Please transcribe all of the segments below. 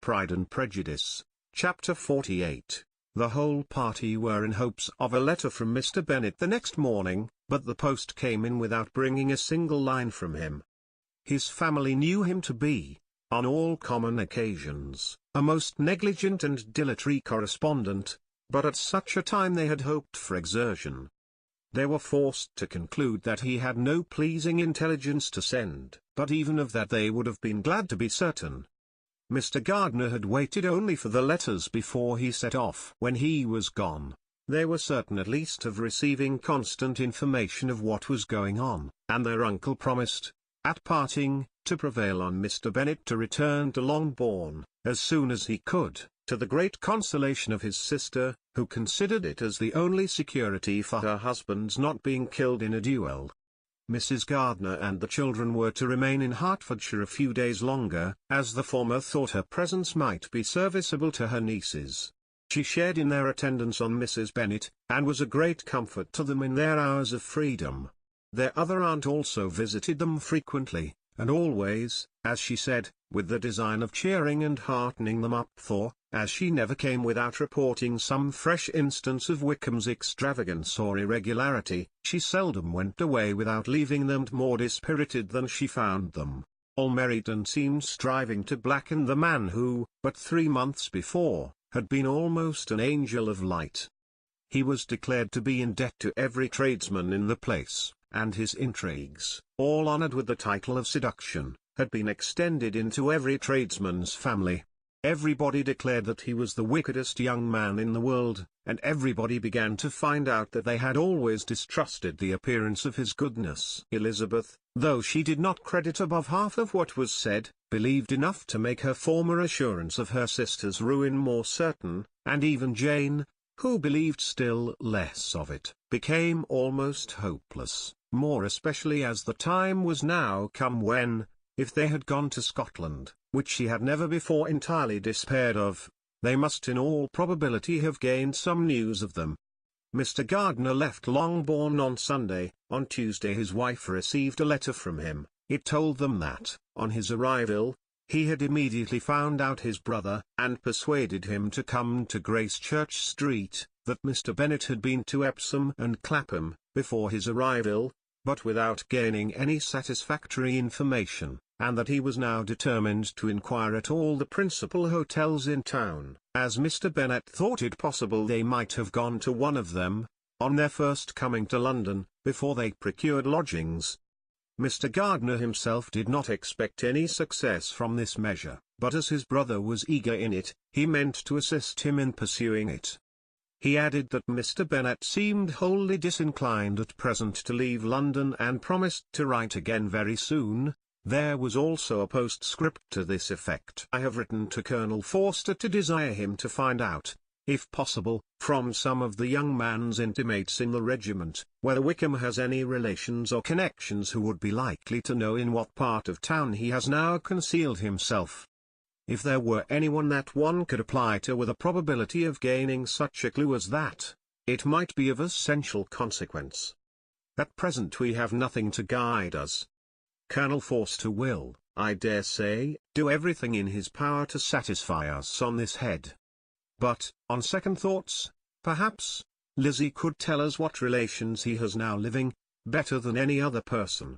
Pride and Prejudice, Chapter 48. The whole party were in hopes of a letter from Mr. Bennet the next morning, but the post came in without bringing a single line from him. His family knew him to be, on all common occasions, a most negligent and dilatory correspondent, but at such a time they had hoped for exertion. They were forced to conclude that he had no pleasing intelligence to send, but even of that they would have been glad to be certain. Mr. Gardiner had waited only for the letters before he set off. When he was gone, they were certain at least of receiving constant information of what was going on, and their uncle promised, at parting, to prevail on Mr. Bennet to return to Longbourn, as soon as he could, to the great consolation of his sister, who considered it as the only security for her husband's not being killed in a duel. Mrs. Gardiner and the children were to remain in Hertfordshire a few days longer, as the former thought her presence might be serviceable to her nieces. She shared in their attendance on Mrs. Bennet, and was a great comfort to them in their hours of freedom. Their other aunt also visited them frequently, and always, as she said, with the design of cheering and heartening them up, for, as she never came without reporting some fresh instance of Wickham's extravagance or irregularity, she seldom went away without leaving them more dispirited than she found them. All merried and seemed striving to blacken the man who, but 3 months before, had been almost an angel of light. He was declared to be in debt to every tradesman in the place, and his intrigues, all honoured with the title of seduction, had been extended into every tradesman's family. Everybody declared that he was the wickedest young man in the world, and everybody began to find out that they had always distrusted the appearance of his goodness. Elizabeth, though she did not credit above half of what was said, believed enough to make her former assurance of her sister's ruin more certain, and even Jane, who believed still less of it, became almost hopeless, more especially as the time was now come when, if they had gone to Scotland, which she had never before entirely despaired of, they must in all probability have gained some news of them. Mr. Gardiner left Longbourn on Sunday. On Tuesday his wife received a letter from him. It told them that, on his arrival, he had immediately found out his brother, and persuaded him to come to Gracechurch Street, that Mr. Bennet had been to Epsom and Clapham, before his arrival, but without gaining any satisfactory information, and that he was now determined to inquire at all the principal hotels in town, as Mr. Bennet thought it possible they might have gone to one of them, on their first coming to London, before they procured lodgings. Mr. Gardiner himself did not expect any success from this measure, but as his brother was eager in it, he meant to assist him in pursuing it. He added that Mr. Bennet seemed wholly disinclined at present to leave London and promised to write again very soon. There was also a postscript to this effect. I have written to Colonel Forster to desire him to find out, if possible, from some of the young man's intimates in the regiment, whether Wickham has any relations or connections who would be likely to know in what part of town he has now concealed himself. If there were anyone that one could apply to with a probability of gaining such a clue as that, it might be of essential consequence. At present we have nothing to guide us. Colonel Forster will, I dare say, do everything in his power to satisfy us on this head. But, on second thoughts, perhaps, Lizzie could tell us what relations he has now living, better than any other person.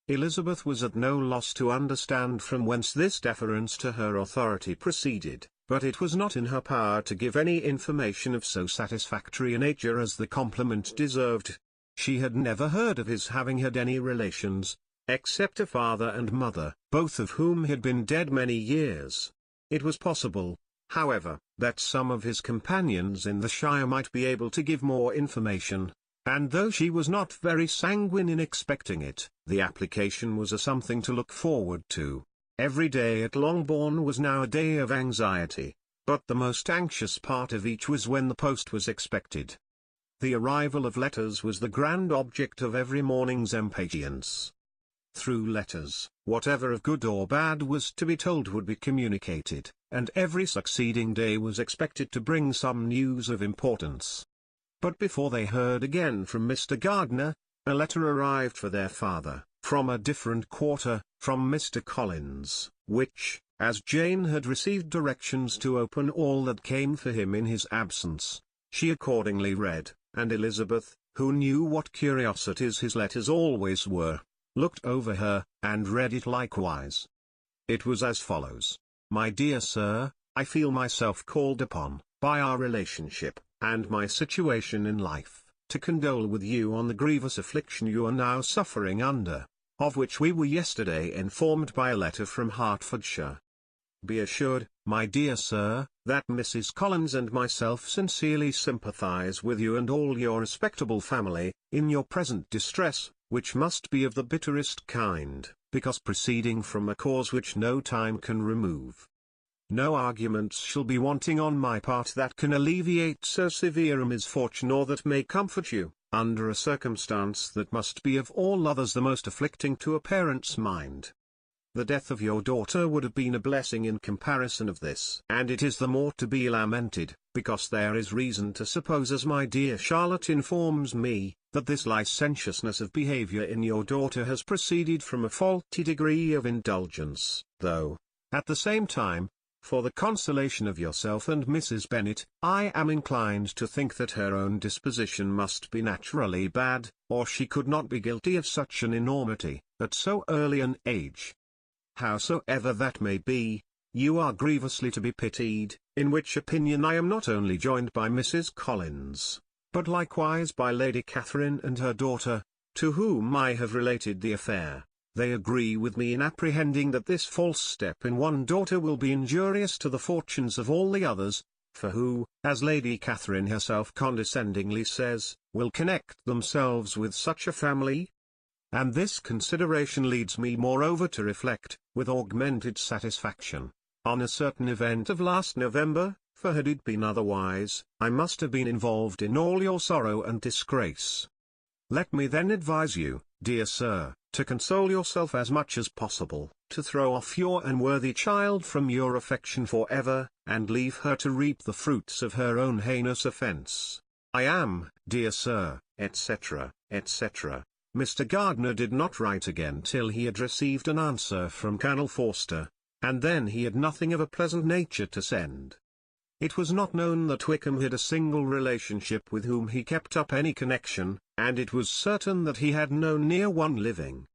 Elizabeth was at no loss to understand from whence this deference to her authority proceeded, but it was not in her power to give any information of so satisfactory a nature as the compliment deserved. She had never heard of his having had any relations, except a father and mother, both of whom had been dead many years. It was possible, however, that some of his companions in the shire might be able to give more information, and though she was not very sanguine in expecting it, the application was a something to look forward to. Every day at Longbourn was now a day of anxiety, but the most anxious part of each was when the post was expected. The arrival of letters was the grand object of every morning's impatience. Through letters, whatever of good or bad was to be told would be communicated, and every succeeding day was expected to bring some news of importance. But before they heard again from Mr. Gardiner, a letter arrived for their father, from a different quarter, from Mr. Collins, which, As Jane had received directions to open all that came for him in his absence, she accordingly read, and Elizabeth, who knew what curiosities his letters always were, looked over her, and read it likewise. It was as follows: "My dear sir, I feel myself called upon, by our relationship, and my situation in life, to condole with you on the grievous affliction you are now suffering under, of which we were yesterday informed by a letter from Hertfordshire. Be assured, my dear sir, that Mrs. Collins and myself sincerely sympathize with you and all your respectable family, in your present distress, which must be of the bitterest kind, because proceeding from a cause which no time can remove. No arguments shall be wanting on my part that can alleviate so severe a misfortune or that may comfort you, under a circumstance that must be of all others the most afflicting to a parent's mind. The death of your daughter would have been a blessing in comparison of this, and it is the more to be lamented, because there is reason to suppose, as my dear Charlotte informs me, that this licentiousness of behaviour in your daughter has proceeded from a faulty degree of indulgence, though, at the same time, for the consolation of yourself and Mrs. Bennet, I am inclined to think that her own disposition must be naturally bad, or she could not be guilty of such an enormity, at so early an age. Howsoever that may be, you are grievously to be pitied, in which opinion I am not only joined by Mrs. Collins, but likewise by Lady Catherine and her daughter, to whom I have related the affair. They agree with me in apprehending that this false step in one daughter will be injurious to the fortunes of all the others, for who, as Lady Catherine herself condescendingly says, will connect themselves with such a family? And this consideration leads me moreover to reflect, with augmented satisfaction, on a certain event of last November, for had it been otherwise, I must have been involved in all your sorrow and disgrace. Let me then advise you, dear sir, to console yourself as much as possible, to throw off your unworthy child from your affection for ever, and leave her to reap the fruits of her own heinous offence. I am, dear sir, etc., etc. Mr. Gardiner did not write again till he had received an answer from Colonel Forster, and then he had nothing of a pleasant nature to send. It was not known that Wickham had a single relationship with whom he kept up any connection, and it was certain that he had no near one living.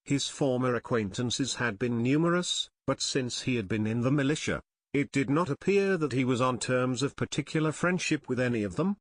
His former acquaintances had been numerous, but since he had been in the militia, it did not appear that he was on terms of particular friendship with any of them.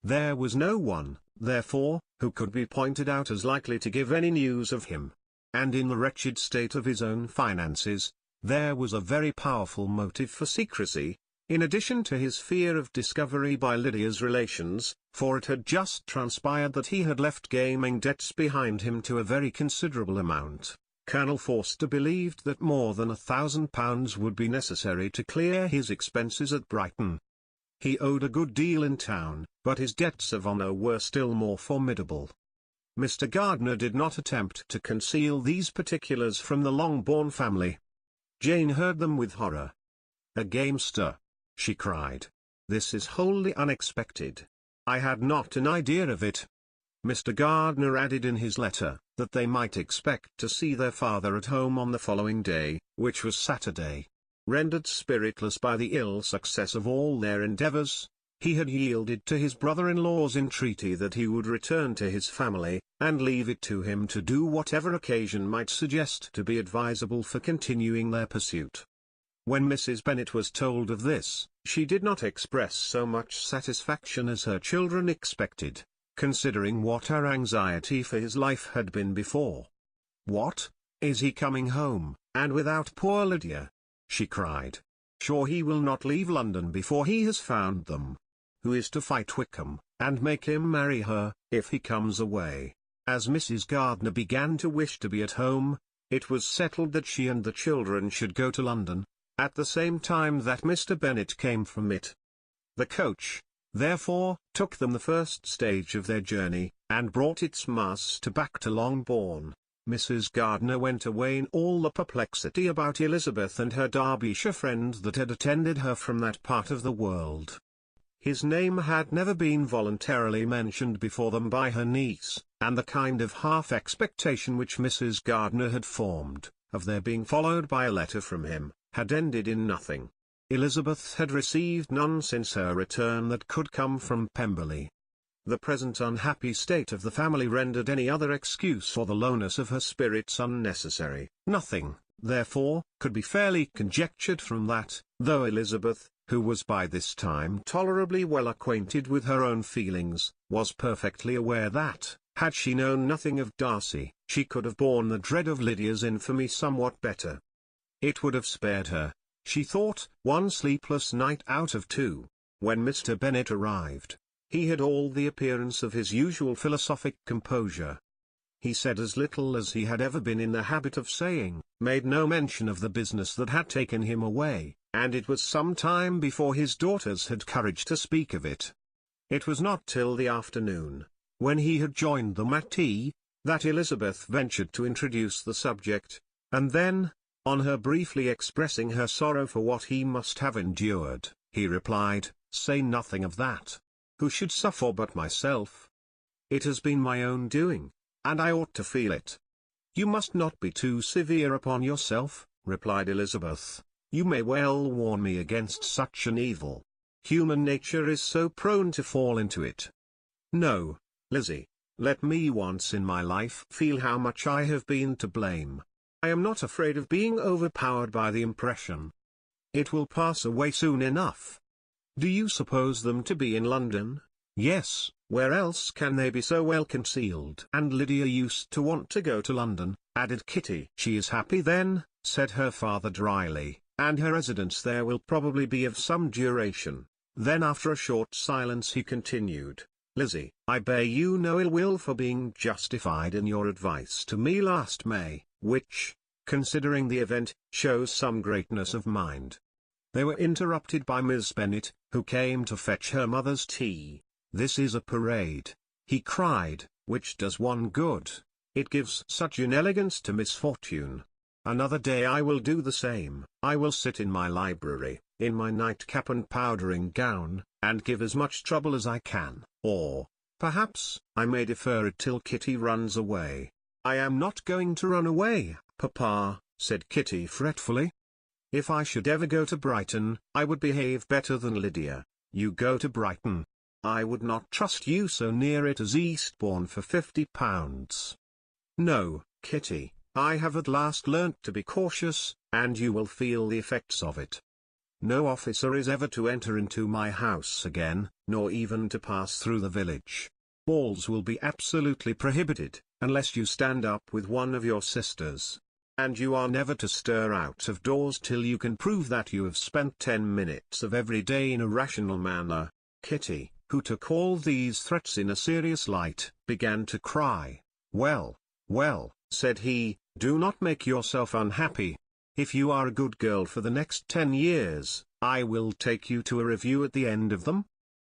There was no one, therefore, who could be pointed out as likely to give any news of him. And in the wretched state of his own finances, there was a very powerful motive for secrecy, in addition to his fear of discovery by Lydia's relations, for it had just transpired that he had left gaming debts behind him to a very considerable amount. Colonel Forster believed that more than £1,000 would be necessary to clear his expenses at Brighton. He owed a good deal in town, but his debts of honour were still more formidable. Mr. Gardiner did not attempt to conceal these particulars from the Longbourn family. Jane heard them with horror. "A gamester!" she cried. "This is wholly unexpected. I had not an idea of it." Mr. Gardiner added in his letter, that they might expect to see their father at home on the following day, which was Saturday. Rendered spiritless by the ill success of all their endeavours, he had yielded to his brother-in-law's entreaty that he would return to his family, and leave it to him to do whatever occasion might suggest to be advisable for continuing their pursuit. When Mrs. Bennet was told of this, she did not express so much satisfaction as her children expected, considering what her anxiety for his life had been before. "What, is he coming home, and without poor Lydia?" she cried. "Sure he will not leave London before he has found them. Who is to fight Wickham, and make him marry her, if he comes away?" As Mrs. Gardiner began to wish to be at home, it was settled that she and the children should go to London, at the same time that Mr. Bennet came from it. The coach, therefore, took them the first stage of their journey, and brought its master back to Longbourn. Mrs. Gardiner went away in all the perplexity about Elizabeth and her Derbyshire friend that had attended her from that part of the world. His name had never been voluntarily mentioned before them by her niece, and the kind of half-expectation which Mrs. Gardiner had formed, of their being followed by a letter from him, had ended in nothing. Elizabeth had received none since her return that could come from Pemberley. The present unhappy state of the family rendered any other excuse for the lowness of her spirits unnecessary. Nothing, therefore, could be fairly conjectured from that, though Elizabeth, who was by this time tolerably well acquainted with her own feelings, was perfectly aware that, had she known nothing of Darcy, she could have borne the dread of Lydia's infamy somewhat better. It would have spared her, she thought, one sleepless night out of two. When Mr. Bennet arrived, he had all the appearance of his usual philosophic composure. He said as little as he had ever been in the habit of saying, made no mention of the business that had taken him away, and it was some time before his daughters had courage to speak of it. It was not till the afternoon, when he had joined them at tea, that Elizabeth ventured to introduce the subject, and then, on her briefly expressing her sorrow for what he must have endured, he replied, "Say nothing of that. Who should suffer but myself? It has been my own doing, and I ought to feel it." "You must not be too severe upon yourself," replied Elizabeth. "You may well warn me against such an evil. Human nature is so prone to fall into it. No, Lizzie, let me once in my life feel how much I have been to blame. I am not afraid of being overpowered by the impression. It will pass away soon enough." "Do you suppose them to be in London?" "Yes, where else can they be so well concealed?" "And Lydia used to want to go to London," added Kitty. "She is happy then," said her father dryly, "and her residence there will probably be of some duration." Then after a short silence he continued, "Lizzie, I bear you no ill will for being justified in your advice to me last May, which, considering the event, shows some greatness of mind." They were interrupted by Miss Bennet, who came to fetch her mother's tea. "This is a parade," he cried, "which does one good. It gives such inelegance to misfortune. Another day I will do the same. I will sit in my library, in my nightcap and powdering gown, and give as much trouble as I can, or, perhaps, I may defer it till Kitty runs away." "I am not going to run away, Papa," said Kitty fretfully. "If I should ever go to Brighton, I would behave better than Lydia." "You go to Brighton? I would not trust you so near it as Eastbourne for £50. No, Kitty, I have at last learnt to be cautious, and you will feel the effects of it. No officer is ever to enter into my house again, nor even to pass through the village. Balls will be absolutely prohibited, unless you stand up with one of your sisters. And you are never to stir out of doors till you can prove that you have spent 10 minutes of every day in a rational manner." Kitty, who took all these threats in a serious light, began to cry. "Well, well," said he, "do not make yourself unhappy. If you are a good girl for the next 10 years, I will take you to a review at the end of them,